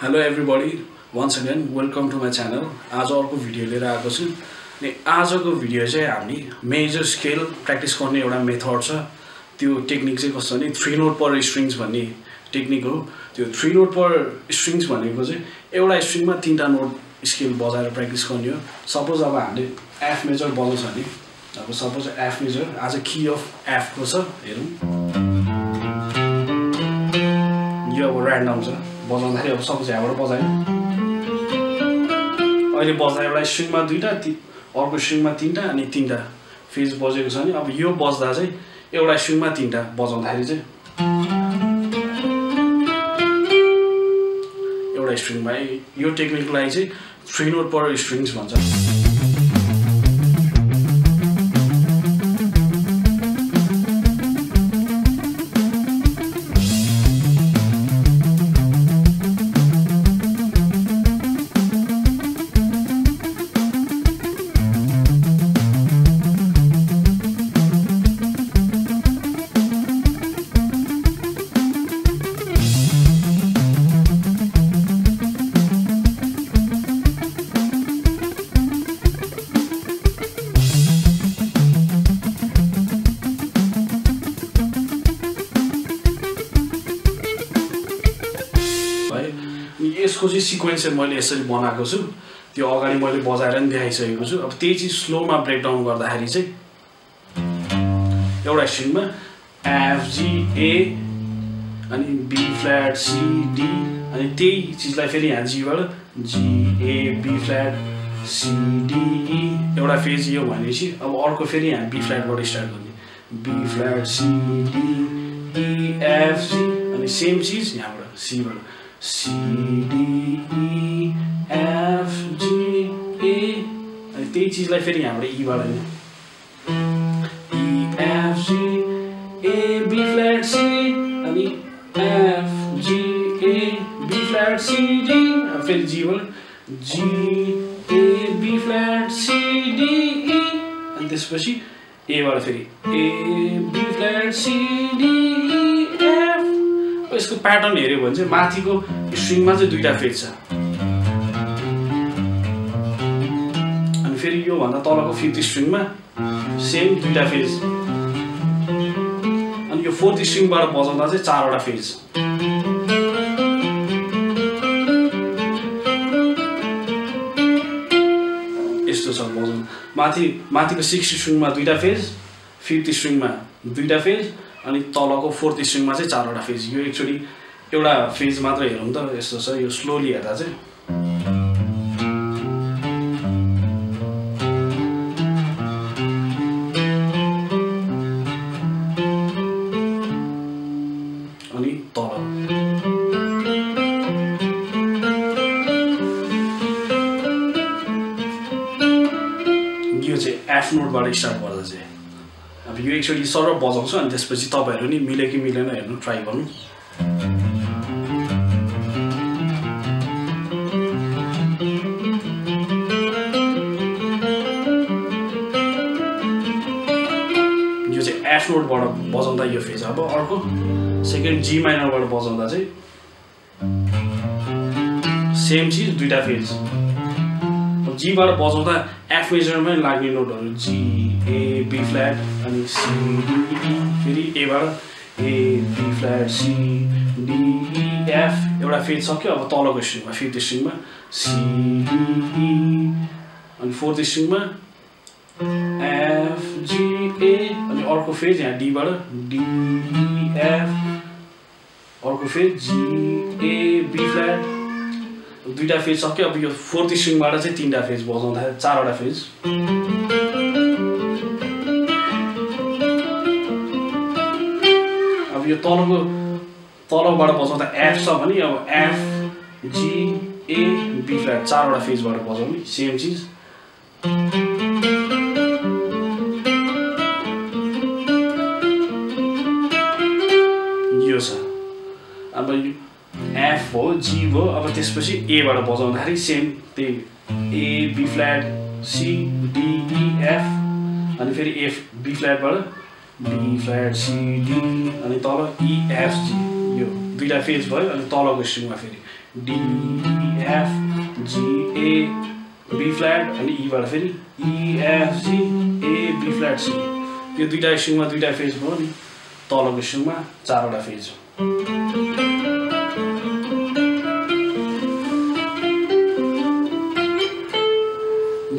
Hello everybody, once again welcome to my channel. आज अर्को video लिएर आएको छु। अनि आजको भिडियो चाहिँ हामी मेजर स्केल प्र्याक्टिस गर्ने एउटा मेथड छ। त्यो टेक्निक चाहिँ कस्तो भने 3 नोट पर स्ट्रिङ्स भन्ने टेक्निक हो। त्यो 3 नोट पर स्ट्रिङ्स भनेको चाहिँ एउटा स्ट्रिङमा 3टा नोट स्केल बजाएर प्र्याक्टिस गर्ने हो। सपोज अब हामीले एफ मेजर बजाउँछ भने अब सपोज एफ मेजर आज की अफ एफ को छ हेरौँ। यो अब र्यान्डम छ बजाउँदाखेरि अब सपोज यहाँबाट बजायो। अहिले बजायो एउटा स्ट्रिङमा 2टा अर्को स्ट्रिङमा 3टा अनि 3टा फेज बजेको छ नि। अब यो बज्दा चाहिँ एउटा स्ट्रिङमा 3टा बजाउँदाखेरि चाहिँ एउटा स्ट्रिङमा यो टेक्निकलाई चाहिँ 3 नोट पर स्ट्रिङ्स भन्छ। यसको चाहिँ सिक्वेन्स चाहिँ मैले यसरी बनाएको छु। त्यो अगाडि मैले बजाएर नि देखाइसकेको छु। अब त्यही चाहिँ स्लोमा ब्रेकडाउन गर्दाखेरि चाहिँ एउटा स्ट्रिङमा एफ जी ए अनि बी फ्ल्याट सी डी अनि त्यही चिजलाई फेरि यहाँ जीबाट G A B flat C D E एउटा फेज यो भनेपछि अब अर्को फेरि यहाँ बी फ्ल्याटबाट स्टार्ट गर्ने B flat C D E F G अनि सेम चिज यहाँबाट सीबाट C D E F G A अनि त्यही चिजलाई फेरि यहाँबाट E बाट नि E F G A B flat C अनि F G A B flat C D फेरि G बाट G A B flat C D E अनि त्यसपछि A बाट फेरि A B flat C D E F। यसको प्याटर्न हेर्यो भने चाहिँ माथिको स्ट्रिङमा चाहिँ 2टा फेज छ अनि फेरि यो भन्दा तलको 5th स्ट्रिङमा सेम 2टा फेज अनि यो 4th स्ट्रिङबाट बजाउँदा चाहिँ 4वटा फेज। यस्तो छ बजाउनु। माथिको 6th स्ट्रिङमा 2टा फेज 5th स्ट्रिङमा 2टा फेज अनि तलको 4th स्ट्रिङमा चाहिँ 4वटा फेज। यो एक्चुअली एउटा फेज मात्र हेरौँ त यस्तो छ। यो स्लोली हेर्दा चाहिँ अनि तल यो चाहिँ एफ नोटबाट स्टार्ट गर्दा चाहिँ अब यो एक्चुअली सरल बजाउँछ अनि त्यसपछि तपाईहरु नि मिले कि मिलेन हेर्नु ट्राई गर्नु। यो चाहिँ एफ नोटबाट बजाउँदा यो फेज। अब अर्को सेकेन्ड जी माइनरबाट बजाउँदा चाहिँ सेम चिज 2टा फेज। अब जी बाट बजाउँदा एफ मेजरमै लाग्ने नोटहरु जी ए बी फ्ल्याट अनि सी डी ई फेरि ए बाट A B flat C D E F एउटा फेज सक्यो। अब तलको स्ट्रिङमा 5th स्ट्रिङमा सी डी ई अनि 4th स्ट्रिङमा एफ जी ए अनि अर्को फेज यहाँ डी बाट डी ई एफ अर्को phase G A B flat 2टा फेज सक्यो। अब यो 4th स्ट्रिङबाट चाहिँ 3टा फेज बजाउँदाखेरि 4वटा फेज। अब यो तलबाट बजाउँदा एफ छ भने अब F G A B flat 4वटा फेजबाट बजाउने सेम चिज। यो छ। अब यो एफ हो जी हो। अब त्यसपछि ए बाट बजाउँदाखेरि सेम त्यही A B flat C D E F अनि फेरि एफ बी फ्ल्याटबाट बी फ्ल्याट सी डी अनि तल ई एफ जी यो दुईटा फेज भयो अनि तलको स्ट्रिङमा फेरि D E F G A B flat अनि E बाट फेरि E F G A B flat C यो दुईटा स्ट्रिङमा दुईटा फेज भयो नि तलको स्ट्रिङमा चारवटा फेज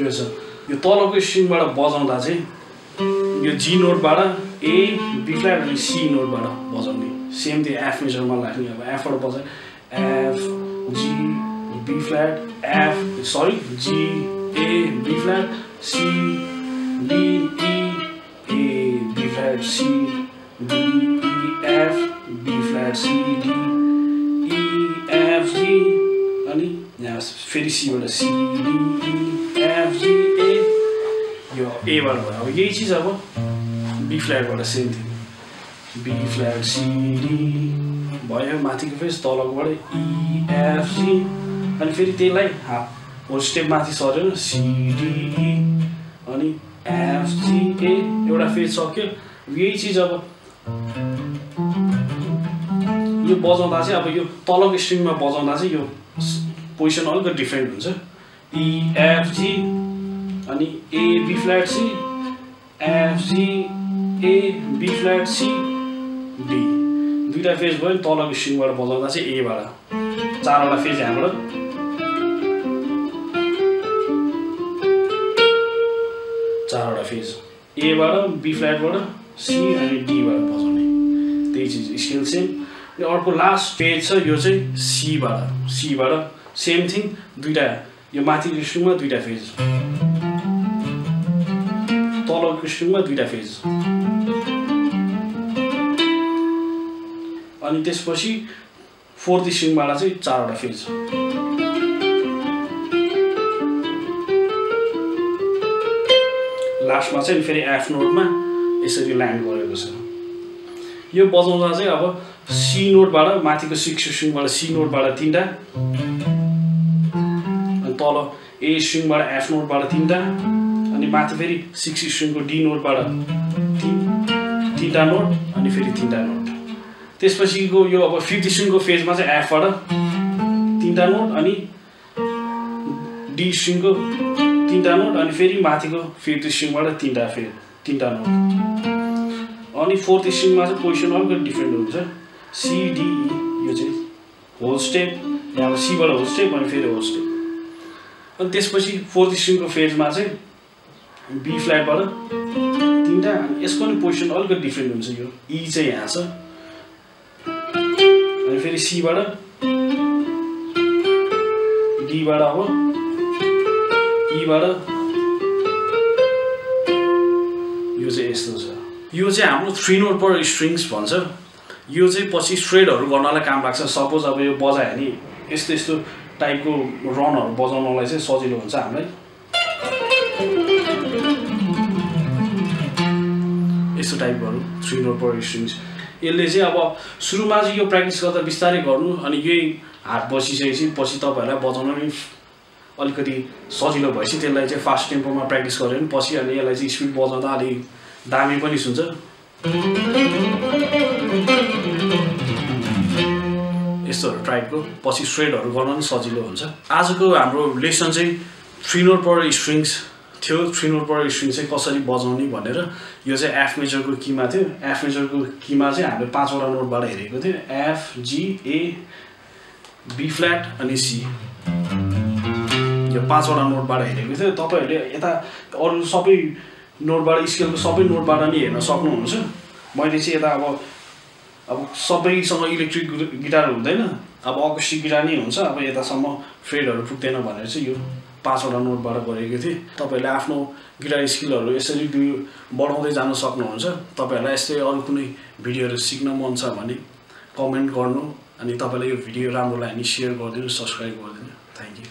यो छ यो तलको स्ट्रिङबाट बजाउँदा चाहिँ यो G नोटबाट A B flat अनि C नोटबाट बजाउने सेम त्यो F मेजरमा लाग्ने अब F बाट बजाए F G B flat F sorry G A B flat C D E A B flat C D E F B flat C D E F G अनि यहाँ फेरि C बाट C D E F G A यो A बाट भयो अब यही चीज अब B flat बाट सेम थियो B flat C D भयो माथिको फेज तलकोबाट E F G अनि फेरि त्यसलाई हाफ होल स्टेप माथि सर्यो C D E अनि F G A एउटा फेज सक्यो यही चीज अब यो बजाउँदा चाहिँ अब यो तलको स्ट्रिङमा बजाउँदा चाहिँ यो पोजिसन अलिकति डिफरेन्ट हुन्छ E F G अनि A B flat C F G A B flat C D दुईटा फेज भयो नि तलको स्ट्रिङबाट बजाउँदा चाहिँ A बाट चारवटा फेज यहाँबाट चारवटा फेज A बाट B flat बाट C अनि D बाट बजाउने त्यही चीज स्केल सेम र अर्को लास्ट फेज छ यो चाहिँ C बाट सेम थिङ दुईटा यो माथिको स्ट्रिङमा दुईटा फेज तलको स्ट्रिङमा दुईटा फेज अनि त्यसपछि फोर्थ स्ट्रिङबाट चाहिँ चारवटा फेज लास्टमा चाहिँ फेरि F नोटमा यसरी ल्यान्ड गरेको छ यो बजाउँदा चाहिँ अब C नोटबाट माथिको 6 स्ट्रिङबाट C नोटबाट तीनटा अनि तल A स्ट्रिङबाट F नोटबाट तीनटा अनि माथि फेरि 6 स्ट्रिङको D नोटबाट तीनटा नोट अनि फेरि तीनटा नोट त्यसपछिको यो अब 5th स्ट्रिङको फेजमा चाहिँ F बाट तीनटा नोट अनि D स्ट्रिङको तीनटा नोट अनि फेरि माथिको 5th स्ट्रिङबाट तीनटा नोट अनि 4th स्ट्रिङमा चाहिँ पोजिसन अलिकति डिफरेन्ट हुन्छ C D E यो चाहिँ होल स्टेप यहाँ C बाट होल स्टेप अनि फेरि होल स्टेप अनि त्यसपछि 4th स्ट्रिङको फेजमा चाहिँ B flat बाट तीनटा अनि यसको पनि पोजिसन अलिकति डिफरेन्ट हुन्छ यो E चाहिँ यहाँ छ अनि फेरि C बाट D बाट अब E बाट यो चाहिँ यस्तो छ यो चाहिँ हाम्रो 3 नोट पर स्ट्रिङ्स भन्छ यो चाहिँ पछि स्ट्रेडहरु गर्नलाई काम लाग्छ सपोज अब यो बजायो नि यस्तो टाइपको रनहरु बजाउनलाई चाहिँ सजिलो हुन्छ हामीलाई यस्तो टाइपहरु 3 नोट पर स्ट्रिङ्स यसले चाहिँ अब सुरुमा चाहिँ यो प्र्याक्टिस गर्दा बिस्तारै गर्नु अनि यही हात बसिसकेपछि पछि तपाईहरुलाई बजाउन नि अलिकति सजिलो भएपछि त्यसलाई चाहिँ फास्ट टेम्पोमा प्र्याक्टिस गर्यो नि पछि अनि यसलाई चाहिँ स्पिड बजाउँदा अलि दामी पनि सुन्छ यस्तोहरु टाइपको पछि स्ट्रेडहरु गर्न पनि सजिलो हुन्छ आजको हाम्रो लेसन चाहिँ 3 नोट पर स्ट्रिङ्स थियो 3 नोट पर स्ट्रिङ चाहिँ कसरी बजाउने भनेर यो चाहिँ F मेजरको कीमा थियो F मेजरको कीमा चाहिँ हामीले 5 वटा नोटबाट हेरेको थियो F G A B flat अनि C यो 5 वटा नोटबाट हेरेको थियो तपाईहरुले यता अरु सबै नोटबाट स्केलको सबै नोटबाट नि हेर्न सक्नुहुन्छ मैले चाहिँ यता अब सबैसँग इलेक्ट्रिक गिटार हुँदैन अब अकुस्टिक गिटार नै हुन्छ अब यतासम्म फ्रेडहरु पुग्दैन भनेर चाहिँ यो 5 वटा नोटबाट गरेको थिए तपाईहरुले आफ्नो गिटार स्किलहरु यसरी बढाउँदै जान सक्नुहुन्छ तपाईहरुलाई यस्तै अरु कुनै भिडियोहरु सिक्न मन छ भने कमेन्ट गर्नु अनि तपाईलाई यो भिडियो राम्रो लाग्यो भने शेयर गरिदिनु सब्स्क्राइब गरिदिनु थ्यांक यू